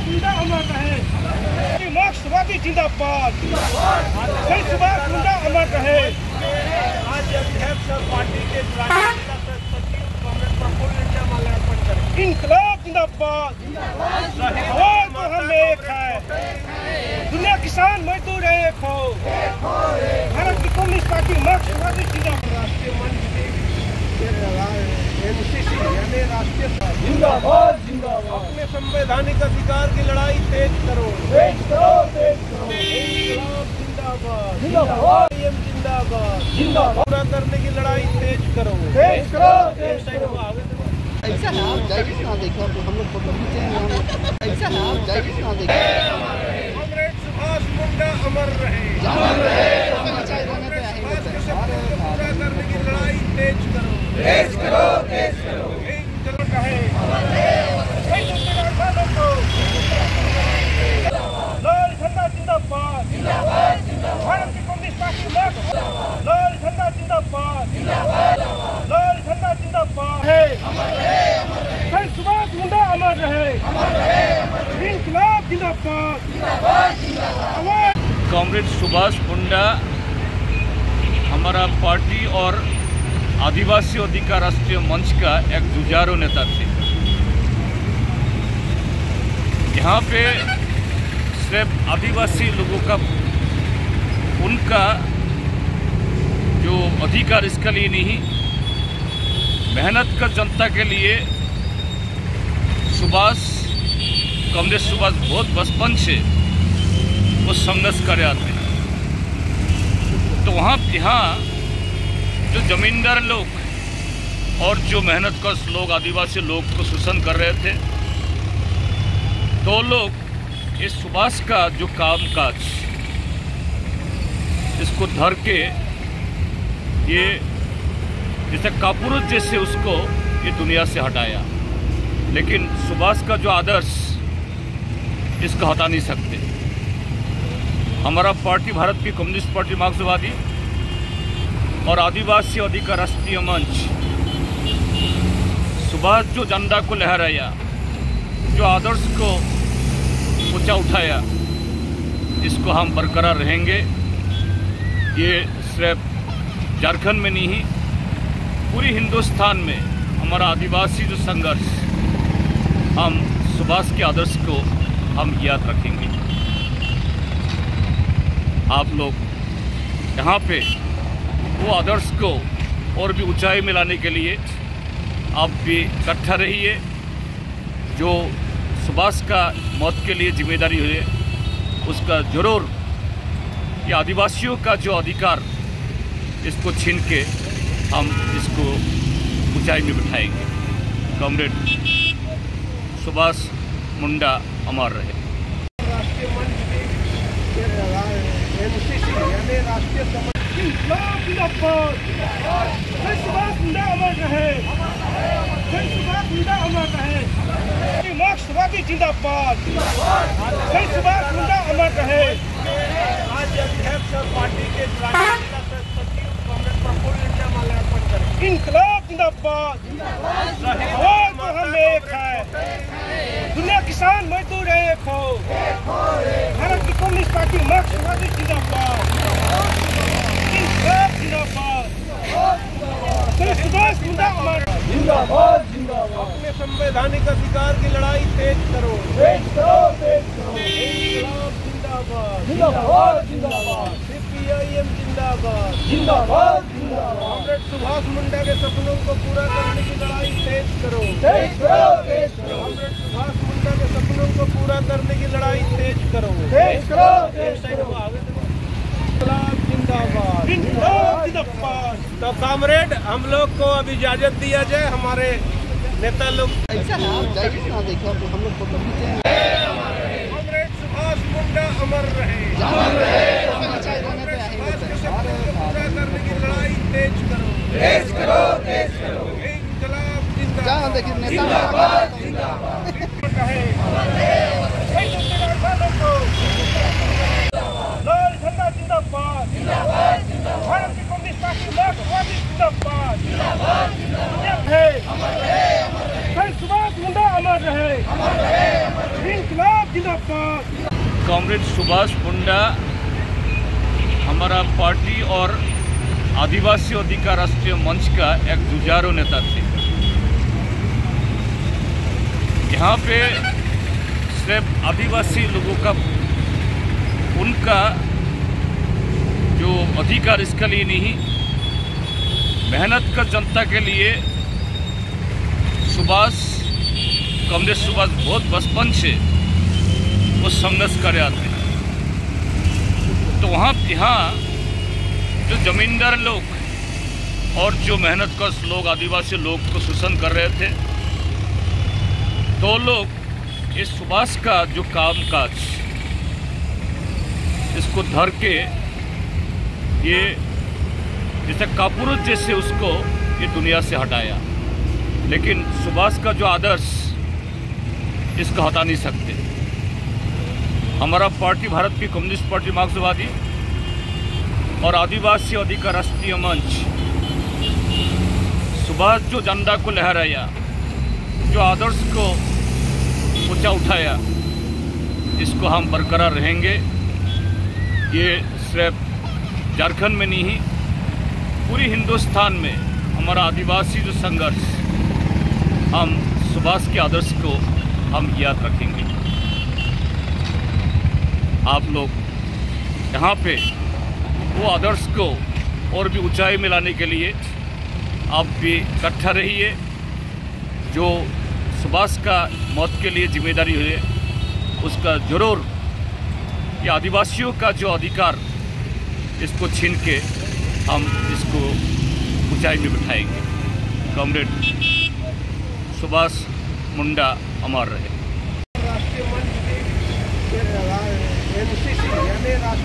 मुंडा अमर रहे। मार्क्सवादी जिंदाबाद। जय सुभाष मुंडा अमर रहे। आज अध्यक्ष पार्टी के कांग्रेस प्रफुल्ल इंडिया माल्यार्पण करें। इनकलाब जिंदाबाद। आवाज तो हम एक है। दुनिया किसान मजदूर एक हो। भारत की कम्युनिस्ट पार्टी मार्क्सवादी जिंदाबाद। राष्ट्रीय मंच एनसीसी यानी राष्ट्रीय जिंदाबाद जिंदाबाद। अपने संवैधानिक अधिकार की लड़ाई तेज करो। तेज करो तेज करो। जिंदाबाद जिंदाबाद जिंदाबाद जिंदाबाद। पूरा करने की लड़ाई तेज करो। तेज करो तेज करो। ऐसा ना जय कृष्णा देखो हम लोग फोटो खींचे हैं ऐसा ना जय कृष्णा देखो। कॉमरेड सुभाष मुंडा अमर रहे। अमर रहे। पूरा करने की लड़ाई तेज करो। तेज करो तेज करो। चलो कहे लाल झंडा जिंदाबाद। भारत की कम्युनिस्ट पार्टी लाल झंडा जिंदाबाद। लाल झंडा जिंदाबाद है। जय सुभाष मुंडा अमर रहे। इनकलाब जिंदाबाद। कॉमरेड सुभाष मुंडा हमारा पार्टी और आदिवासी अधिकार राष्ट्रीय मंच का एक जुझारू नेता थे। यहाँ पे सिर्फ आदिवासी लोगों का उनका जो अधिकार इसके लिए नहीं, मेहनत कर जनता के लिए कॉमरेड सुभाष बहुत बचपन से वो संघर्ष कर रहे थे। तो यहाँ जो जमींदार लोग और जो मेहनतकश लोग आदिवासी लोग को शोषण कर रहे थे, तो लोग इस सुभाष का जो कामकाज इसको धर के ये जैसे कापुरुष जैसे उसको ये दुनिया से हटाया। लेकिन सुभाष का जो आदर्श इसको हटा नहीं सकते। हमारा पार्टी भारत की कम्युनिस्ट पार्टी मार्क्सवादी और आदिवासी अधिकार राष्ट्रीय मंच सुभाष जो झंडा को लहराया, जो आदर्श को ऊंचा उठाया, इसको हम बरकरार रहेंगे। ये सिर्फ झारखंड में नहीं, पूरी हिंदुस्तान में हमारा आदिवासी जो संघर्ष, हम सुभाष के आदर्श को हम याद रखेंगे। आप लोग यहाँ पे वो आदर्श को और भी ऊंचाई में लाने के लिए आप भी इकट्ठा रहिए। जो सुभाष का मौत के लिए जिम्मेदारी है उसका जरूर, ये आदिवासियों का जो अधिकार इसको छीन के हम इसको ऊंचाई में बिठाएंगे। कॉमरेड सुभाष मुंडा अमर रहे। राष्ट्रीय मंच एनसीसी यानी राष्ट्रीय जिंदाबाद। जय सुभाष मुंडा अमर रहे। जय सुभाष मुंडा अमर रहे। मार्क्सवादी जिंदाबाद। जय सुभाष मुंडा अमर रहे। आज अध्यक्ष पार्टी के कांग्रेस प्रफुल्ल इंडिया माल्यार्पण करें। इनकलाब जिंदाबाद। आवाज तो हम एक है। दुनिया किसान मजदूर एक हो। भारत की कम्युनिस्ट पार्टी मार्क्सवादी जिंदाबाद। इनकलाब जिंदाबाद। जय सुभाष मुंडा अमर जिंदाबाद जिंदाबाद। अपने संवैधानिक अधिकार की लड़ाई तेज करो। तेज करो तेज करो। जिंदाबाद जिंदाबाद जिंदाबाद। CPIM जिंदाबाद जिंदाबाद जिंदाबाद। कॉमरेड सुभाष मुंडा के सपनों को पूरा करने की लड़ाई तेज करो। तेज करो तेज करो। कॉमरेड सुभाष मुंडा के सपनों को पूरा करने की लड़ाई तेज करो। तेज करो तेज करो। जिंदाबाद जिंदाबाद। तो कॉमरेड हम लोग को अब इजाजत दिया जाए। हमारे नेता लोग ऐसा ना जय कृष्णा देखो हम लोग फोटो खींचे हैं कॉमरेड सुभाष मुंडा अमर रहे। अमर रहे। पूरा करने की लड़ाई तेज करो। तेज करो तेज करो। इनकलाब जहाँ देखिए नेता लाल झंडा जिंदाबाद। भारत की कम्युनिस्ट पार्टी मार्क्सवादी जिंदाबाद। जय सुभाष मुंडा अमर रहे। इनकलाब जिंदाबाद। जिंदाबाद। कॉमरेड सुभाष मुंडा हमारा पार्टी और आदिवासी अधिकार राष्ट्रीय मंच का एक जुझारू नेता थे। यहाँ पे सिर्फ आदिवासी लोगों का उनका जो अधिकार इसके लिए नहीं, मेहनत कर जनता के लिए कॉमरेड सुभाष बहुत बचपन से वो संघर्ष कर आते हैं। तो यहाँ जो जमींदार लोग और जो मेहनतकश लोग आदिवासी लोग को शोषण कर रहे थे, तो लोग इस सुभाष का जो कामकाज इसको धर के ये जैसे कापुरुष जैसे उसको ये दुनिया से हटाया। लेकिन सुभाष का जो आदर्श इसको हटा नहीं सकते। हमारा पार्टी भारत की कम्युनिस्ट पार्टी मार्क्सवादी और आदिवासी अधिकार राष्ट्रीय मंच सुभाष जो झंडा को लहराया, जो आदर्श को ऊंचा उठाया, इसको हम बरकरार रहेंगे। ये सिर्फ झारखंड में नहीं, पूरी हिंदुस्तान में हमारा आदिवासी जो संघर्ष, हम सुभाष के आदर्श को हम याद रखेंगे। आप लोग यहाँ पे वो आदर्श को और भी ऊंचाई में लाने के लिए आप भी इकट्ठा रहिए। जो सुभाष का मौत के लिए जिम्मेदारी है उसका जरूर ये आदिवासियों का जो अधिकार इसको छीन के हम इसको ऊंचाई में बिठाएंगे। कॉमरेड सुभाष मुंडा अमर रहे। राष्ट्रीय मंच की NCC यानी